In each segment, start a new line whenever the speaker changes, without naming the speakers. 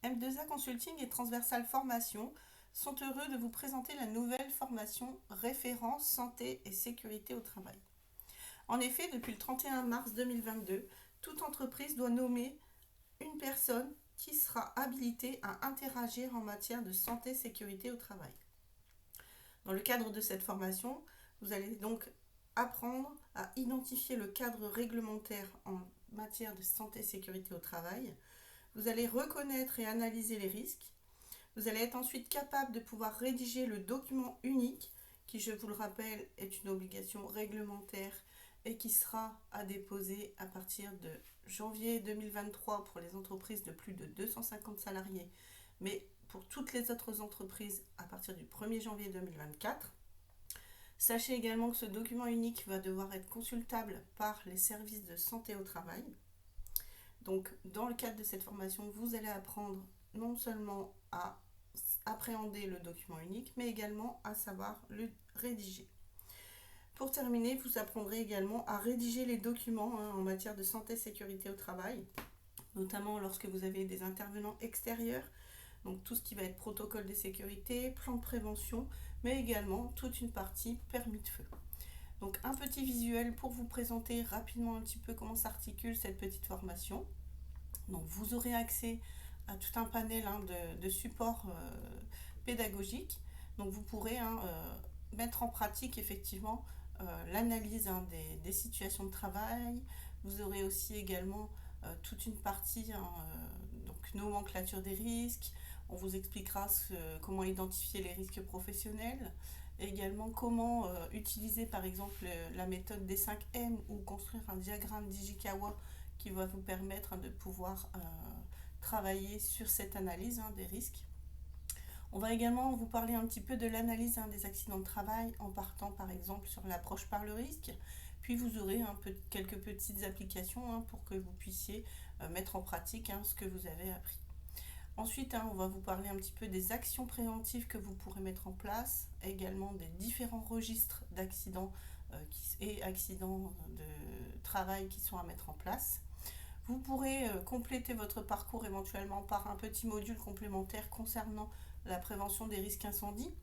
M2A Consulting et Transversal Formation sont heureux de vous présenter la nouvelle formation Référence santé et sécurité au travail. En effet, depuis le 31 mars 2022, toute entreprise doit nommer une personne qui sera habilitée à interagir en matière de santé et sécurité au travail. Dans le cadre de cette formation, vous allez donc apprendre à identifier le cadre réglementaire en matière de santé et sécurité au travail. Vous allez reconnaître et analyser les risques. Vous allez être ensuite capable de pouvoir rédiger le document unique, qui, je vous le rappelle, est une obligation réglementaire et qui sera à déposer à partir de janvier 2023 pour les entreprises de plus de 250 salariés, mais pour toutes les autres entreprises à partir du 1er janvier 2024. Sachez également que ce document unique va devoir être consultable par les services de santé au travail. Donc, dans le cadre de cette formation, vous allez apprendre non seulement à appréhender le document unique, mais également à savoir le rédiger. Pour terminer, vous apprendrez également à rédiger les documents en matière de santé et sécurité au travail, notamment lorsque vous avez des intervenants extérieurs, donc tout ce qui va être protocole de sécurité, plan de prévention, mais également toute une partie permis de feu. Donc un petit visuel pour vous présenter rapidement un petit peu comment s'articule cette petite formation. Donc vous aurez accès à tout un panel de supports pédagogiques. Donc vous pourrez mettre en pratique effectivement l'analyse des situations de travail. Vous aurez aussi également toute une partie donc nomenclature des risques. On vous expliquera comment identifier les risques professionnels, et également comment utiliser par exemple la méthode des 5 M ou construire un diagramme d'Ishikawa qui va vous permettre de pouvoir travailler sur cette analyse des risques. On va également vous parler un petit peu de l'analyse des accidents de travail en partant par exemple sur l'approche par le risque. Puis vous aurez quelques petites applications pour que vous puissiez mettre en pratique ce que vous avez appris. Ensuite, on va vous parler un petit peu des actions préventives que vous pourrez mettre en place, également des différents registres d'accidents et accidents de travail qui sont à mettre en place. Vous pourrez compléter votre parcours éventuellement par un petit module complémentaire concernant la prévention des risques incendies.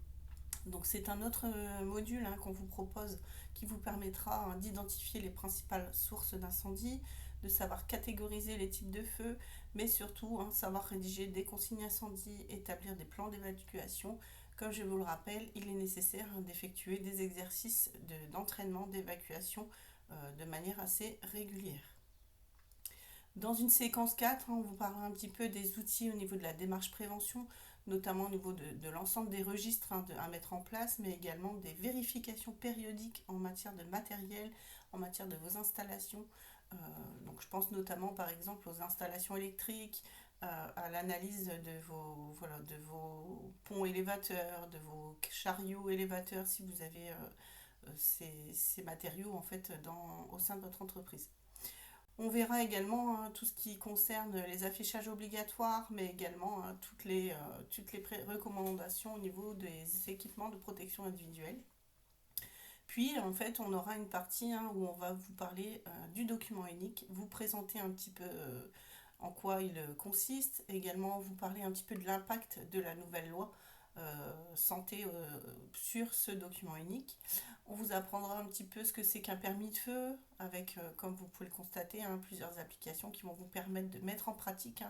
Donc c'est un autre module qu'on vous propose qui vous permettra d'identifier les principales sources d'incendie, de savoir catégoriser les types de feux, mais surtout savoir rédiger des consignes incendie, établir des plans d'évacuation. Comme je vous le rappelle, il est nécessaire d'effectuer des exercices d'entraînement, d'évacuation de manière assez régulière. Dans une séquence 4, on vous parlera un petit peu des outils au niveau de la démarche prévention, notamment au niveau de l'ensemble des registres à mettre en place, mais également des vérifications périodiques en matière de matériel, en matière de vos installations. Donc je pense notamment par exemple aux installations électriques, à l'analyse de vos ponts élévateurs, de vos chariots élévateurs si vous avez ces matériaux en fait au sein de votre entreprise. On verra également tout ce qui concerne les affichages obligatoires, mais également toutes les recommandations au niveau des équipements de protection individuelle. Puis en fait on aura une partie où on va vous parler du document unique, vous présenter un petit peu en quoi il consiste, également vous parler un petit peu de l'impact de la nouvelle loi santé sur ce document unique. On vous apprendra un petit peu ce que c'est qu'un permis de feu, avec, comme vous pouvez le constater, plusieurs applications qui vont vous permettre de mettre en pratique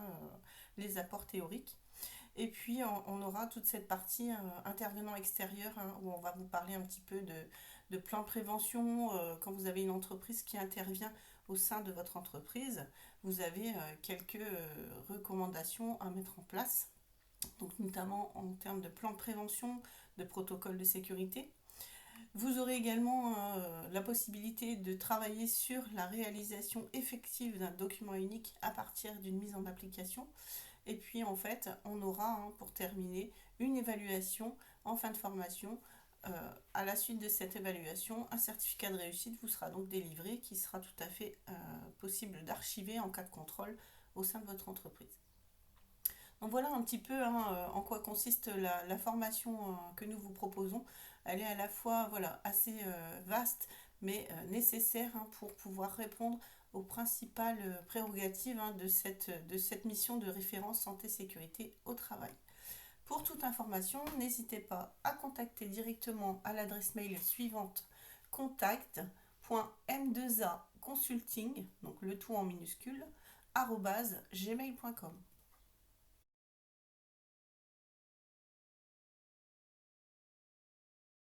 les apports théoriques. Et puis on aura toute cette partie intervenant extérieur où on va vous parler un petit peu de plan de prévention. Quand vous avez une entreprise qui intervient au sein de votre entreprise, vous avez quelques recommandations à mettre en place. Donc notamment en termes de plan de prévention, de protocole de sécurité. Vous aurez également la possibilité de travailler sur la réalisation effective d'un document unique à partir d'une mise en application. Et puis en fait, on aura pour terminer une évaluation en fin de formation. À la suite de cette évaluation, un certificat de réussite vous sera donc délivré qui sera tout à fait possible d'archiver en cas de contrôle au sein de votre entreprise. Donc voilà un petit peu en quoi consiste la formation que nous vous proposons. Elle est à la fois assez vaste, mais nécessaire pour pouvoir répondre aux principales prérogatives de cette mission de référence santé-sécurité au travail. Pour toute information, n'hésitez pas à contacter directement à l'adresse mail suivante contact.m2aconsulting, donc le tout en minuscule, @gmail.com.